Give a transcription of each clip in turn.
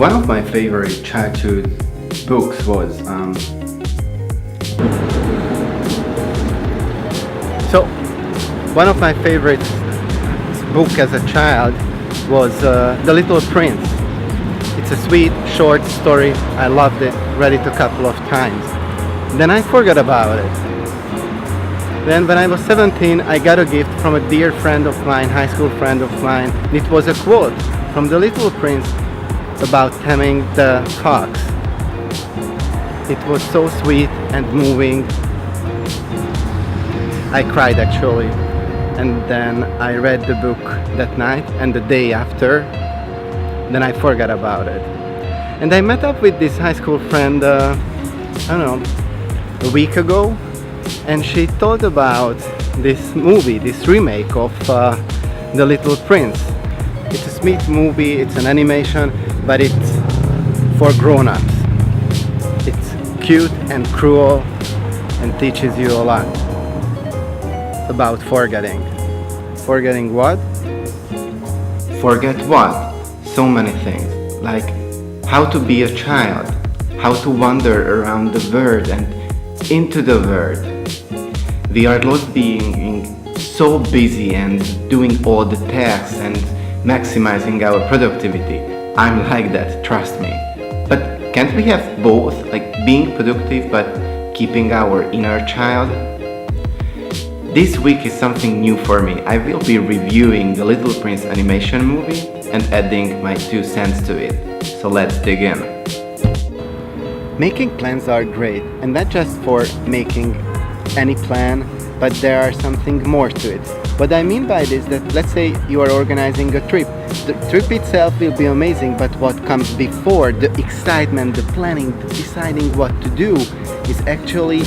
One of my favorite childhood books was one of my favorite book as a child was The Little Prince. It's a sweet, short story. I loved it, read it a couple of times. Then I forgot about it. Then when I was 17, I got a gift from a dear friend of mine, high school friend of mine. It was a quote from The Little Prince about taming the fox. It was so sweet and moving. I cried actually. And then I read the book that night, and the day after, then I forgot about it. And I met up with this high school friend, I don't know, a week ago, and she told about this movie, this remake of The Little Prince. It's a sweet movie, it's an animation, but it's for grown-ups. It's cute and cruel and teaches you a lot about forgetting. Forgetting what? Forget what? So many things. Like how to be a child, how to wander around the world and into the world. We are lost being so busy and doing all the tasks and maximizing our productivity. I'm like that, trust me. But can't we have both, like being productive but keeping our inner child? This week is something new for me. I will be reviewing the Little Prince animation movie and adding my 2 cents to it. So let's dig in. Making plans are great, and not just for making any plan, but there are something more to it. What I mean by this is that let's say you are organizing a trip. The trip itself will be amazing, but what comes before, the excitement, the planning, the deciding what to do, is actually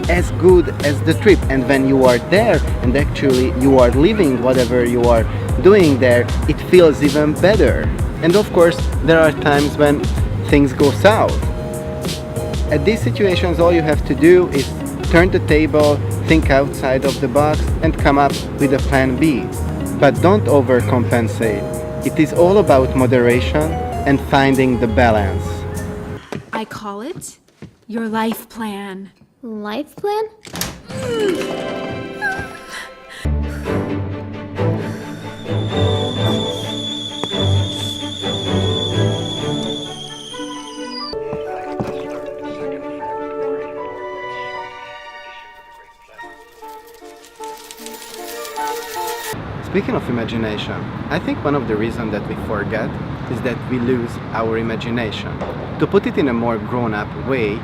as good as the trip. And when you are there and actually you are living whatever you are doing there, it feels even better. And of course there are times when things go south. At these situations all you have to do is turn the table, think outside of the box and come up with a plan B. But don't overcompensate. It is all about moderation and finding the balance. I call it your life plan. Life plan? Speaking of imagination, I think one of the reasons that we forget is that we lose our imagination. To put it in a more grown-up way,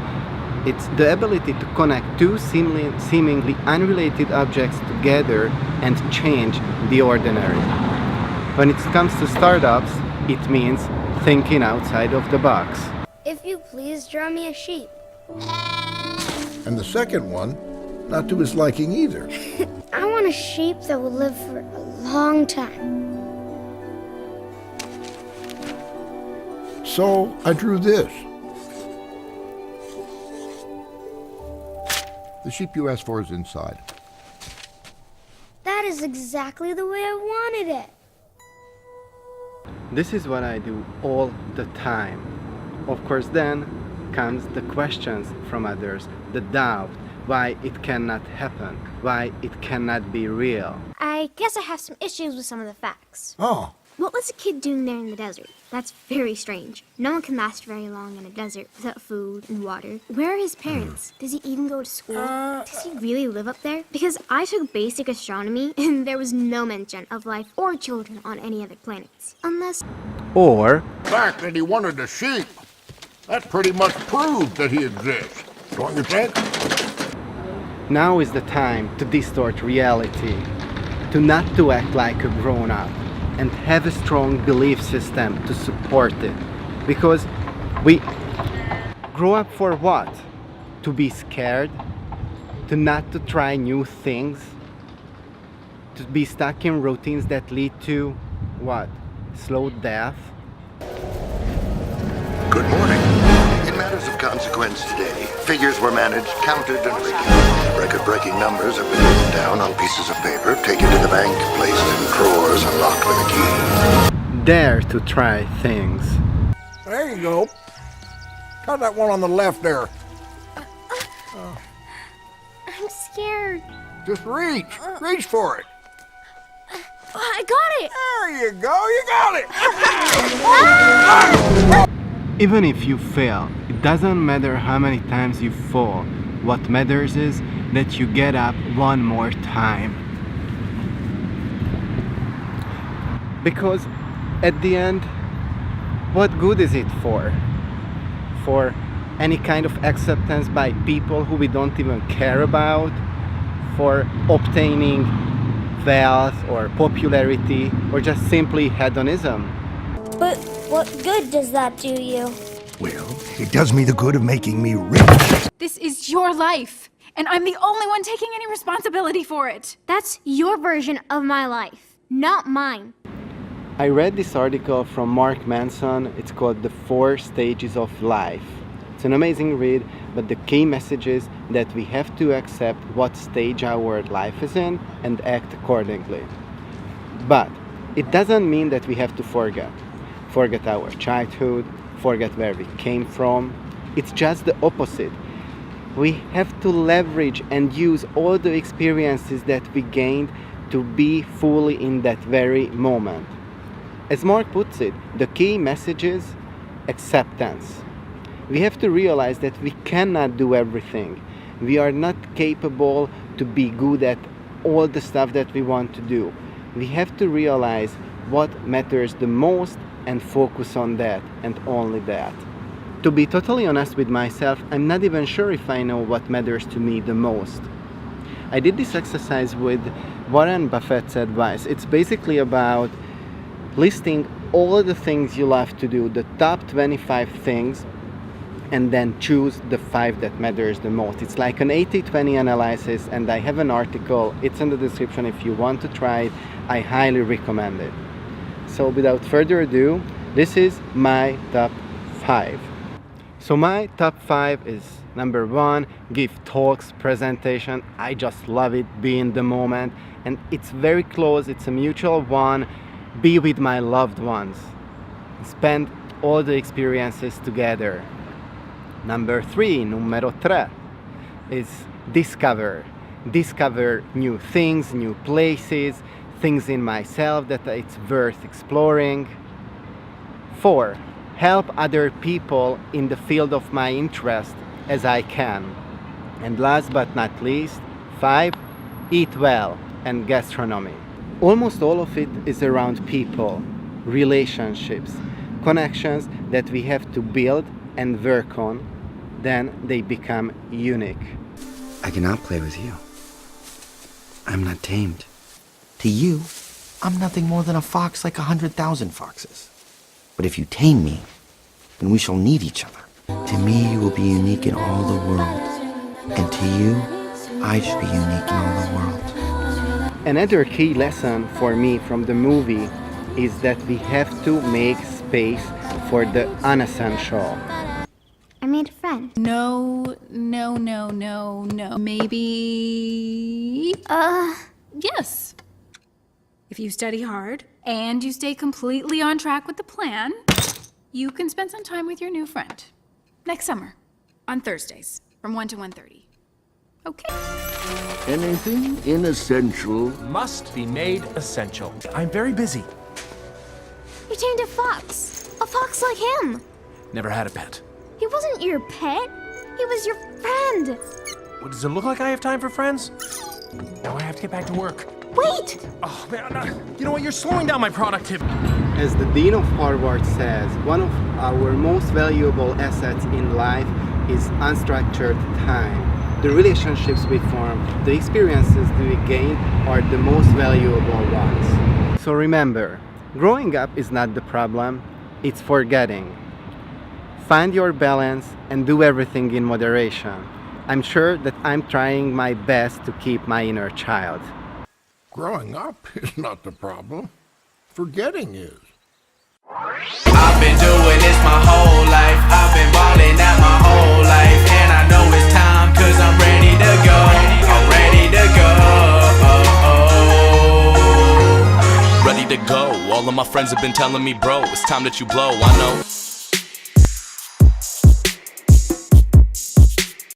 it's the ability to connect two seemingly unrelated objects together and change the ordinary. When it comes to startups, it means thinking outside of the box. If you please, draw me a sheep. And the second one, not to his liking either. I want a sheep that will live for a long time. So I drew this. The sheep you asked for is inside. That is exactly the way I wanted it. This is what I do all the time. Of course, then comes the questions from others, the doubt, why it cannot happen, why it cannot be real. I guess I have some issues with some of the facts. Oh, What was a kid doing there in the desert? That's very strange. No one can last very long in a desert without food and water. Where are his parents? Does he even go to school? Does he really live up there? Because I took basic astronomy and there was no mention of life or children on any other planets. Unless... Or, the fact that he wanted a sheep, that pretty much proved that he exists, don't you think? now is the time to distort reality, to not to act like a grown-up, and have a strong belief system to support it. Because we grow up for what? To be scared? To not to try new things? To be stuck in routines that lead to what? Slow death? Good morning. In matters of consequence today, figures were managed, counted, and recorded. Record-breaking numbers have been written down on pieces of paper, taken to the bank, placed in drawers, and locked with a key. Dare to try things. There you go. Try that one on the left there. I'm scared. Just reach. Reach for it. I got it! There you go. You got it. Even if you fail, it doesn't matter how many times you fall. What matters is that you get up one more time. Because at the end, what good is it for? For any kind of acceptance by people who we don't even care about? For obtaining wealth or popularity, or just simply hedonism? But what good does that do you? Well, it does me the good of making me rich. This is your life, and I'm the only one taking any responsibility for it. That's your version of my life, not mine. I read this article from Mark Manson. It's called The 4 Stages of Life. It's an amazing read, but the key message is that we have to accept what stage our life is in and act accordingly. But it doesn't mean that we have to forget our childhood, forget where we came from. It's just the opposite. We have to leverage and use all the experiences that we gained to be fully in that very moment. As Mark puts it, the key message is acceptance. We have to realize that we cannot do everything. We are not capable to be good at all the stuff that we want to do. We have to realize what matters the most and focus on that and only that. To be totally honest with myself, I'm not even sure if I know what matters to me the most. I did this exercise with Warren Buffett's advice. It's basically about listing all the things you love to do, the top 25 things, and then choose the 5 that matters the most. It's like an 80-20 analysis, and I have an article. It's in the description if you want to try it. I highly recommend it. So without further ado, this is my top 5. So my top 5 is number 1, give talks, presentation. I just love it, be in the moment, and it's very close, it's a mutual one. Be with my loved ones. Spend all the experiences together. Number 3, numero 3, is discover. Discover new things, new places, things in myself that it's worth exploring. 4, help other people in the field of my interest as I can. And last but not least, 5, eat well and gastronomy. Almost all of it is around people, relationships, connections that we have to build and work on, then they become unique. I cannot play with you. I'm not tamed. To you, I'm nothing more than a fox like 100,000 foxes. But if you tame me, then we shall need each other. To me, you will be unique in all the world. And to you, I should be unique in all the world. Another key lesson for me from the movie is that we have to make space for the unessential. I made a friend. No. Maybe... yes. If you study hard and you stay completely on track with the plan, you can spend some time with your new friend. Next summer, on Thursdays, from 1 to 1:30. Okay. Anything inessential? Must be made essential. I'm very busy. You tamed a fox. A fox like him. Never had a pet. He wasn't your pet. He was your friend. What, does it look like I have time for friends? Now I have to get back to work. Wait! Oh, man, you know what? You're slowing down my productivity. As the Dean of Harvard says, one of our most valuable assets in life is unstructured time. The relationships we form, the experiences that we gain are the most valuable ones. So remember, growing up is not the problem, it's forgetting. Find your balance and do everything in moderation. I'm sure that I'm trying my best to keep my inner child. Growing up is not the problem. Forgetting is. I've been doing this my whole life. I've been balling out my whole life. And I know it's time, cause I'm ready to go. I'm ready to go. Ready to go. All of my friends have been telling me, bro, it's time that you blow. I know.